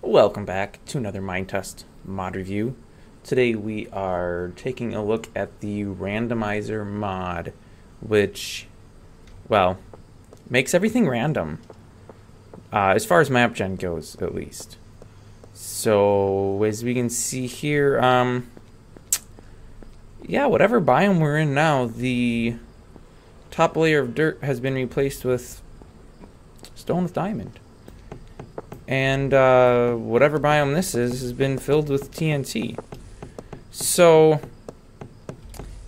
Welcome back to another Minetest mod review. Today we are taking a look at the Randomizer mod, which, well, makes everything random. As far as mapgen goes, at least. So, as we can see here, yeah, whatever biome we're in now, the top layer of dirt has been replaced with stone with diamond. And whatever biome this is has been filled with TNT. So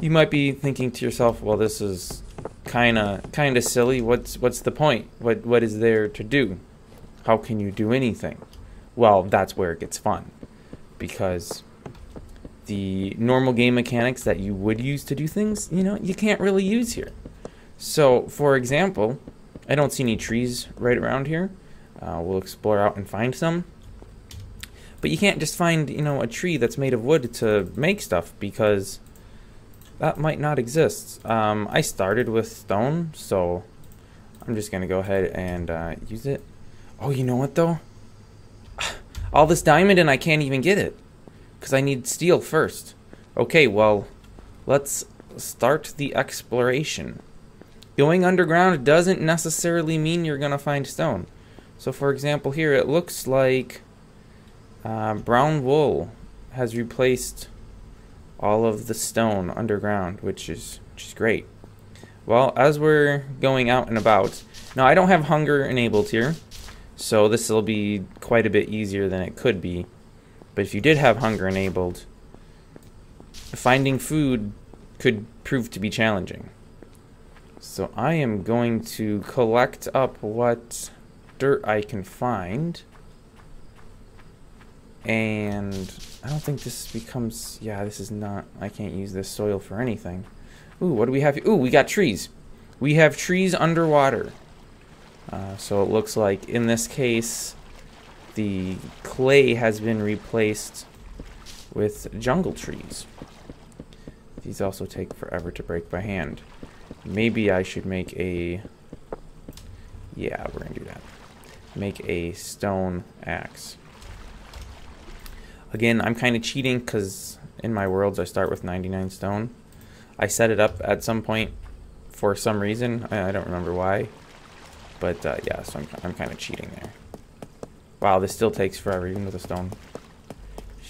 you might be thinking to yourself, well, this is kind of silly. What's the point? What is there to do? How can you do anything? Well, that's where it gets fun, because the normal game mechanics that you would use to do things, you can't really use here. So, for example, I don't see any trees right around here. We'll explore out and find some. But you can't just find, a tree that's made of wood to make stuff, because that might not exist. I started with stone, so I'm just going to go ahead and use it. Oh, you know what, though? All this diamond and I can't even get it, because I need steel first. Okay, well, let's start the exploration. Going underground doesn't necessarily mean you're going to find stone. So, for example, here it looks like brown wool has replaced all of the stone underground, which is great. Well, as we're going out and about, now I don't have hunger enabled here, so this will be quite a bit easier than it could be. But if you did have hunger enabled, finding food could prove to be challenging. So I am going to collect up what dirt I can find, and I don't think this becomes, yeah, this is not, I can't use this soil for anything. Ooh, what do we have here? Ooh, we got trees. We have trees underwater. So it looks like in this case the clay has been replaced with jungle trees. These also take forever to break by hand. Maybe I should make a, yeah, we're gonna do that. Make a stone axe. Again, I'm kind of cheating because in my worlds I start with 99 stone. I set it up at some point for some reason. I don't remember why. But yeah, so I'm kind of cheating there. Wow, this still takes forever even with a stone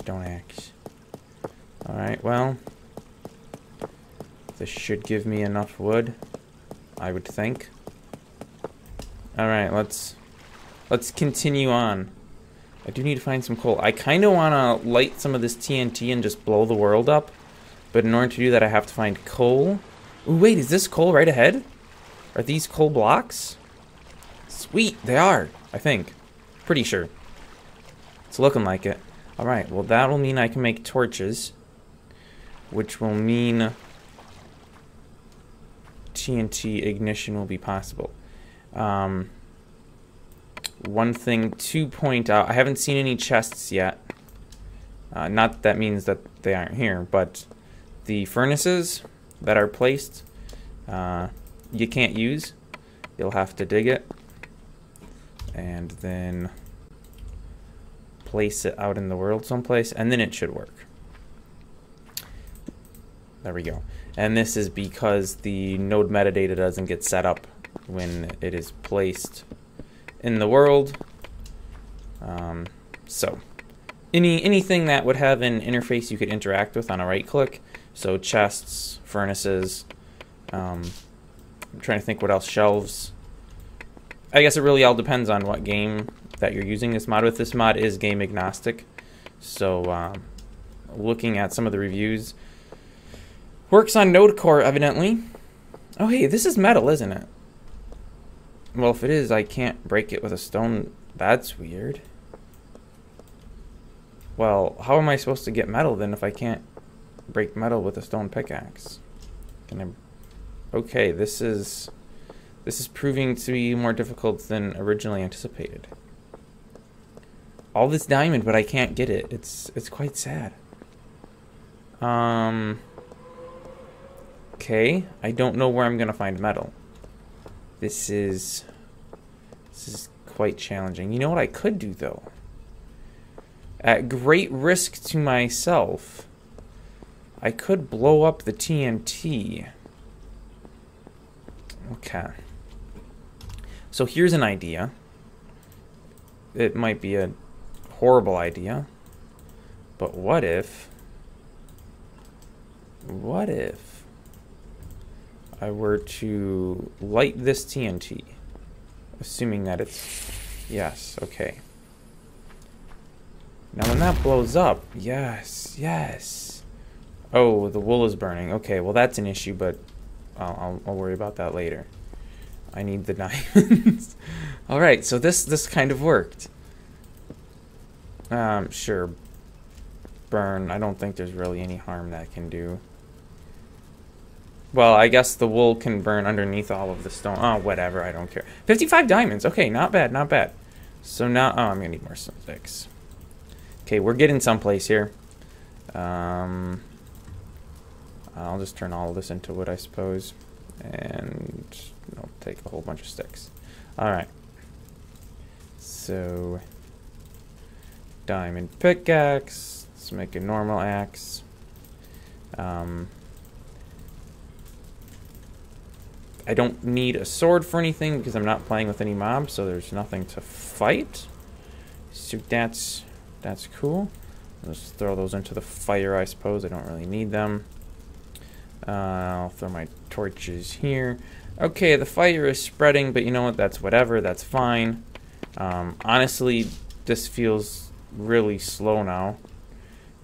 axe. Alright, well, this should give me enough wood, I would think. Alright, let's continue on. I do need to find some coal. I kind of want to light some of this TNT and just blow the world up. But in order to do that, I have to find coal. Ooh, wait, is this coal right ahead? Are these coal blocks? Sweet, they are, I think. Pretty sure. It's looking like it. Alright, well that will mean I can make torches, which will mean TNT ignition will be possible. One thing to point out, I haven't seen any chests yet. Not that means that they aren't here, but the furnaces that are placed, you can't use. You'll have to dig it and then place it out in the world someplace, and then it should work. There we go. And this is because the node metadata doesn't get set up when it is placed in the world. So anything that would have an interface you could interact with on a right click, so chests, furnaces, I'm trying to think what else, shelves. I guess it really all depends on what game that you're using this mod with. This mod is game agnostic, so looking at some of the reviews, works on node core evidently. Oh hey, this is metal, isn't it? Well, if it is, I can't break it with a stone. That's weird. Well, how am I supposed to get metal then if I can't break metal with a stone pickaxe? Can I? Okay, this is proving to be more difficult than originally anticipated. All this diamond, but I can't get it. It's quite sad. Okay, I don't know where I'm gonna find metal. This is quite challenging. You know what I could do though? At great risk to myself, I could blow up the TNT. Okay. So here's an idea. It might be a horrible idea, but what if I were to light this TNT? Assuming that it's... Yes, okay. Now when that blows up... Yes, yes. Oh, the wool is burning. Okay, well that's an issue, but I'll worry about that later. I need the diamonds. Alright, so this kind of worked. Sure. Burn. I don't think there's really any harm that can do. Well, I guess the wool can burn underneath all of the stone. Oh, whatever. I don't care. 55 diamonds. Okay, not bad, not bad. So now... Oh, I'm going to need more sticks. Okay, we're getting someplace here. I'll just turn all of this into wood, I suppose. And I'll take a whole bunch of sticks. Alright. So... Diamond pickaxe. Let's make a normal axe. I don't need a sword for anything because I'm not playing with any mobs, so there's nothing to fight. So that's cool. Let's throw those into the fire, I suppose. I don't really need them. I'll throw my torches here. Okay, the fire is spreading, but you know what? That's whatever. That's fine. Honestly, this feels really slow now.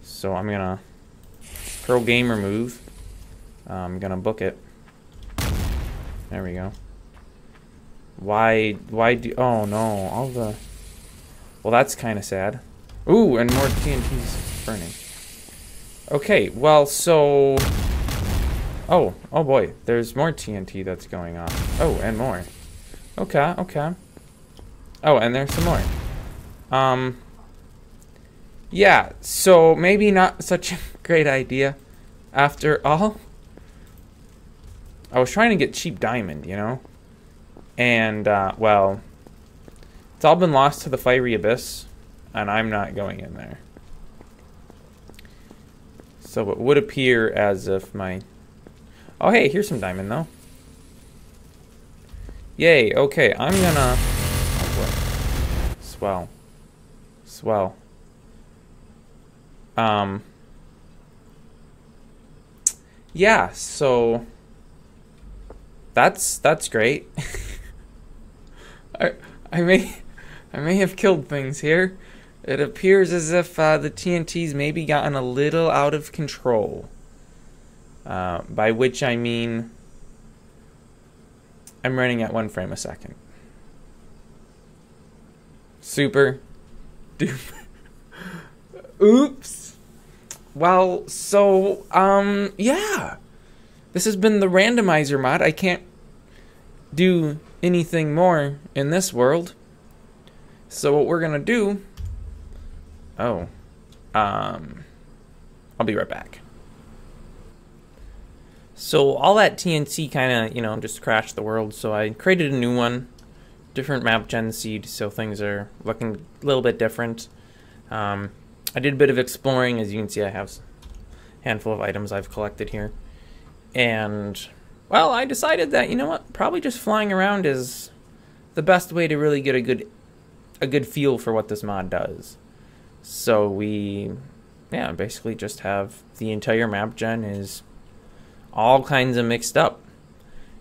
So I'm gonna pro gamer move. I'm gonna book it. There we go. Why do... Oh, no. All the... Well, that's kind of sad. Ooh, and more TNT's burning. Okay, well, so... Oh boy. There's more TNT that's going on. Oh, and more. Okay, okay. Oh, and there's some more. Yeah, so maybe not such a great idea after all. I was trying to get cheap diamond, you know? And, well, it's all been lost to the fiery abyss, and I'm not going in there. So it would appear as if my... Oh, hey, here's some diamond, though. Yay, okay, I'm gonna... Oh, boy. Swell. Swell. Yeah, so... That's great. I may have killed things here. It appears as if the TNT's maybe gotten a little out of control. By which I mean I'm running at 1 frame a second. Super duper. Oops. Well, so yeah. This has been the Randomizer mod. I can't do anything more in this world. So what we're gonna do... Oh. I'll be right back. So all that TNT kind of, you know, just crashed the world. So I created a new one. Different map gen seed, so things are looking a little bit different. I did a bit of exploring. As you can see, I have a handful of items I've collected here. And, well, I decided that, you know what, probably just flying around is the best way to really get a good feel for what this mod does. So we, yeah, basically just have the entire map gen is all kinds of mixed up.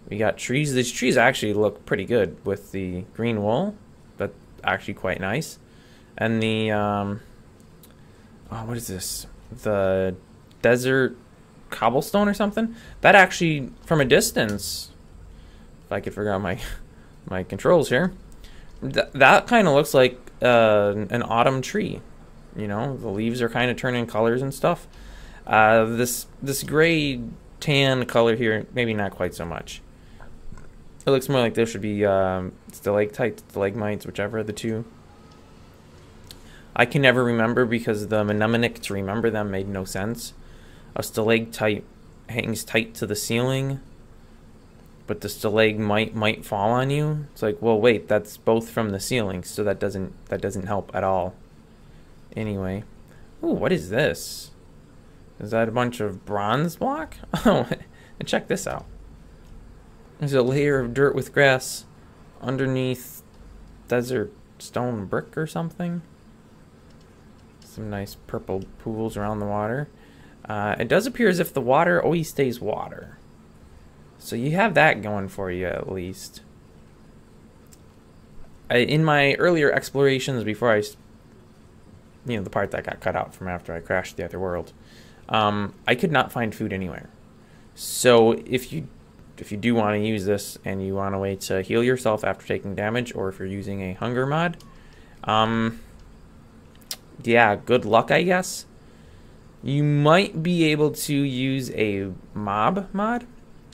We got trees. These trees actually look pretty good with the green wool. That's actually quite nice. And the, oh, what is this? The desert... cobblestone or something that actually from a distance, if I could figure out my controls here, that kind of looks like an autumn tree. You know, the leaves are kind of turning colors and stuff. This gray tan color here, maybe not quite so much. It looks more like there should be stalactites, stalagmites, whichever of the two. I can never remember because the mnemonic to remember them made no sense. A stalactite hangs tight to the ceiling, but the stalagmite might fall on you. It's like, well, wait, that's both from the ceiling, so that doesn't help at all Anyway. Ooh, what is this? Is that a bunch of bronze block? Oh, and check this out. There's a layer of dirt with grass underneath desert stone brick or something. Some nice purple pools around the water. It does appear as if the water always stays water. So you have that going for you at least. In my earlier explorations before the part that got cut out from after I crashed the other world, I could not find food anywhere. So if you do want to use this and you want a way to heal yourself after taking damage, or if you're using a hunger mod, yeah, good luck, I guess. You might be able to use a mob mod,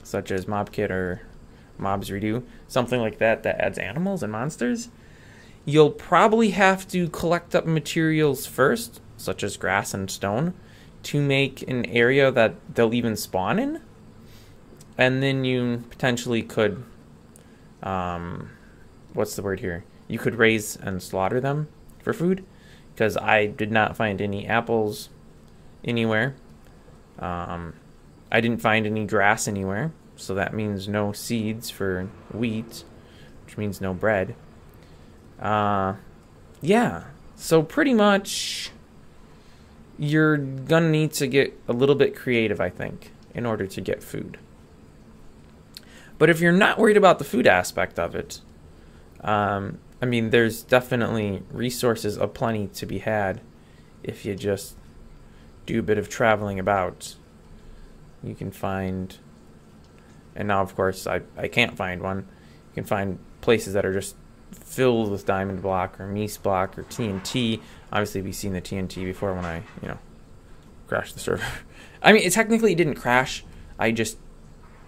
such as mobkit or mobs redo, something like that adds animals and monsters. You'll probably have to collect up materials first, such as grass and stone, to make an area that they'll even spawn in. And then you potentially could, what's the word here? You could raise and slaughter them for food, because I did not find any apples anywhere. I didn't find any grass anywhere, so that means no seeds for wheat, which means no bread. Yeah, so pretty much you're gonna need to get a little bit creative, I think, in order to get food. But if you're not worried about the food aspect of it, I mean, there's definitely resources aplenty to be had if you just do a bit of traveling about. You can find, and now of course I can't find one, you can find places that are just filled with diamond block or mese block or TNT. Obviously we've seen the TNT before when I, crashed the server. I mean, it technically didn't crash. I just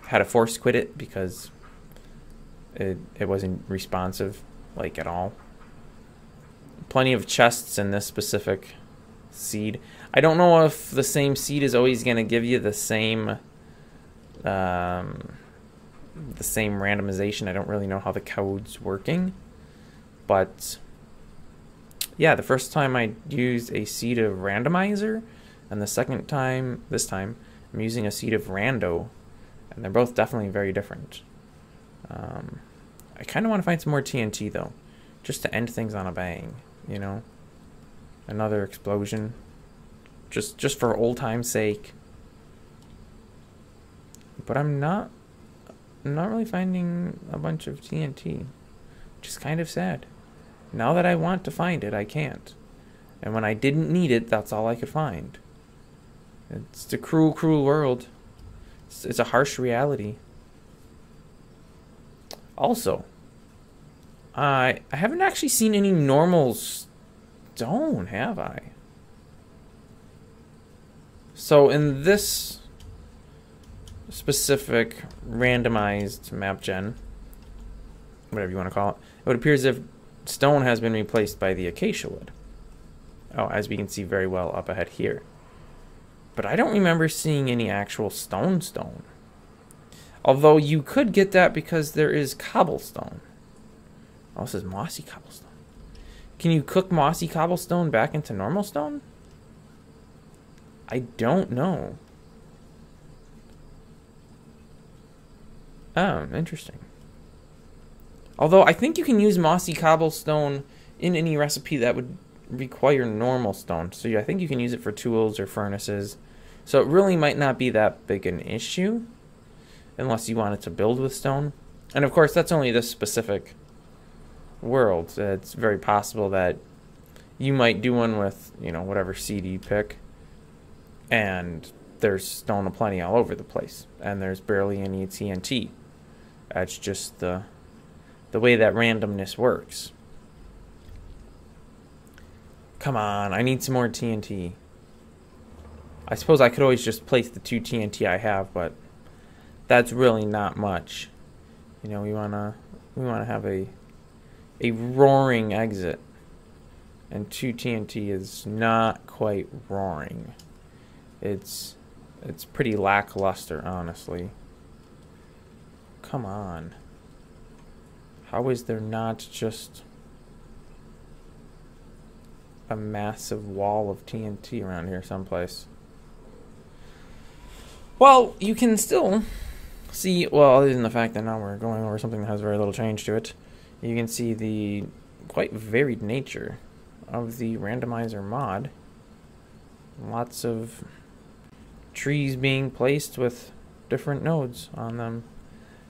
had to force quit it because it wasn't responsive, like, at all. Plenty of chests in this specific seed. I don't know if the same seed is always going to give you the same randomization. I don't really know how the code's working. But yeah, the first time I used a seed of randomizer, and the second time, this time, I'm using a seed of rando, and they're both definitely very different. I kind of want to find some more TNT though, just to end things on a bang, Another explosion, just for old time's sake. But I'm not really finding a bunch of TNT, which is kind of sad. Now that I want to find it, I can't. And when I didn't need it, that's all I could find. It's a cruel, cruel world. It's a harsh reality. Also, I haven't actually seen any normal stone, have I? So in this specific randomized map gen, whatever you want to call it, it would appear as if stone has been replaced by the acacia wood. Oh, as we can see very well up ahead here. But I don't remember seeing any actual stone. Although you could get that because there is cobblestone. Oh, this is mossy cobblestone. Can you cook mossy cobblestone back into normal stone? I don't know. Oh, interesting. Although I think you can use mossy cobblestone in any recipe that would require normal stone. So yeah, I think you can use it for tools or furnaces. So it really might not be that big an issue unless you wanted to build with stone. And of course, that's only this specific world. It's very possible that you might do one with, whatever seed you pick, and there's stone aplenty all over the place, and there's barely any TNT. That's just the way that randomness works. Come on, I need some more TNT. I suppose I could always just place the 2 TNT I have, but that's really not much. We wanna have a roaring exit, and 2 TNT is not quite roaring. It's pretty lackluster, honestly. Come on. How is there not just a massive wall of TNT around here someplace. Well, you can still see, well, other than the fact that now we're going over something that has very little change to it, you can see the quite varied nature of the randomizer mod. Lots of trees being placed with different nodes on them.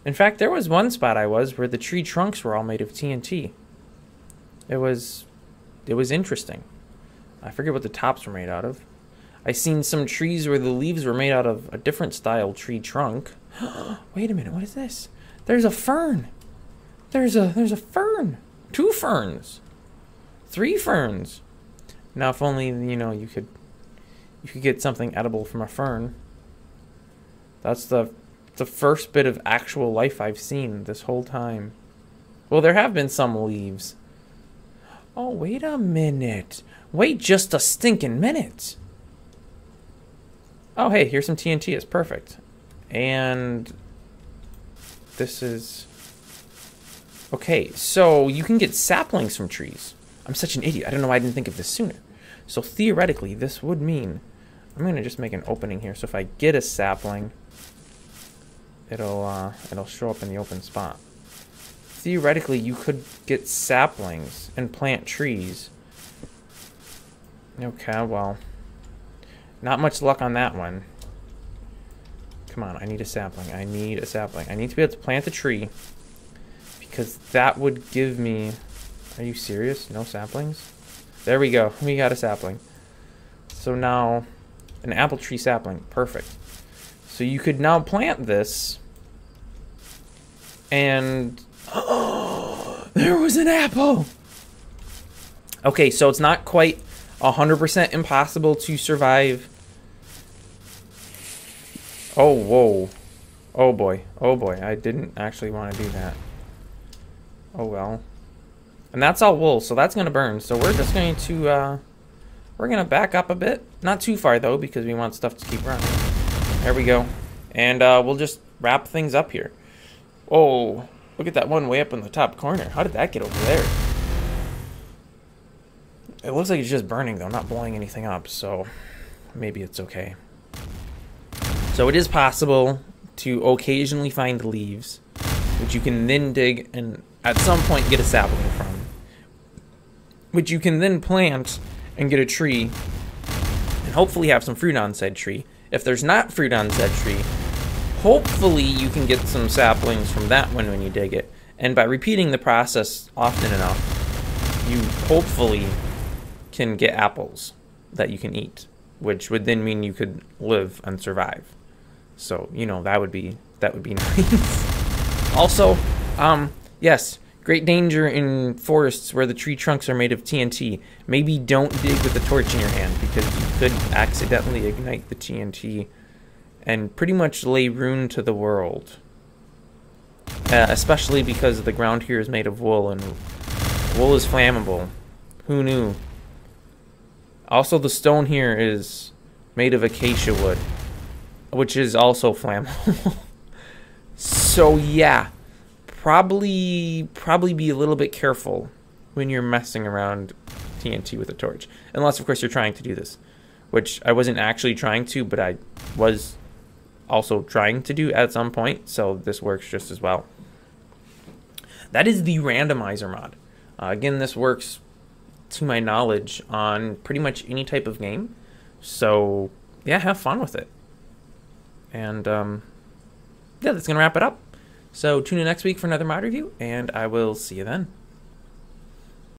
In fact, there was one spot where the tree trunks were all made of TNT. It was interesting. I forget what the tops were made out of. I seen some trees where the leaves were made out of a different style tree trunk. Wait a minute, what is this? There's a fern. There's a fern. 2 ferns. 3 ferns. Now if only, you know, you could get something edible from a fern. That's the first bit of actual life I've seen this whole time. Well, there have been some leaves. Oh, wait a minute. Wait just a stinking minute. Oh, hey, here's some TNT. It's perfect. And this is... Okay, so you can get saplings from trees. I'm such an idiot. I don't know why I didn't think of this sooner. So theoretically, this would mean... I'm going to just make an opening here. So if I get a sapling, it'll show up in the open spot. Theoretically, you could get saplings and plant trees. Okay, well... Not much luck on that one. Come on, I need a sapling. I need a sapling. I need to be able to plant a tree. Because that would give me... Are you serious? No saplings? There we go. We got a sapling. So now... An apple tree sapling. Perfect. So you could now plant this. And... Oh, there was an apple! Okay, so it's not quite 100% impossible to survive. Oh, whoa. Oh, boy. Oh, boy. I didn't actually want to do that. Oh, well. And that's all wool, so that's going to burn. So we're just going to, we're going to back up a bit. Not too far, though, because we want stuff to keep running. There we go. And we'll just wrap things up here. Oh, look at that one way up in the top corner. How did that get over there? It looks like it's just burning, though, not blowing anything up, so maybe it's okay. So it is possible to occasionally find leaves, which you can then dig and at some point get a sapling from, which you can then plant and get a tree, and hopefully have some fruit on said tree. If there's not fruit on said tree, hopefully you can get some saplings from that one when you dig it. And by repeating the process often enough, you hopefully can get apples that you can eat, which would then mean you could live and survive. So, you know, that would be nice. Also, yes, great danger in forests where the tree trunks are made of TNT. Maybe don't dig with a torch in your hand, because you could accidentally ignite the TNT and pretty much lay ruin to the world. Especially because the ground here is made of wool, and wool is flammable. Who knew? Also, the stone here is made of acacia wood, which is also flammable. So yeah, probably be a little bit careful when you're messing around TNT with a torch. Unless, of course, you're trying to do this, which I wasn't actually trying to, but I was also trying to do at some point, so this works just as well. That is the Randomizer mod. Again, this works, to my knowledge, on pretty much any type of game. So, yeah, have fun with it. And, yeah, that's going to wrap it up. So, tune in next week for another mod review, and I will see you then.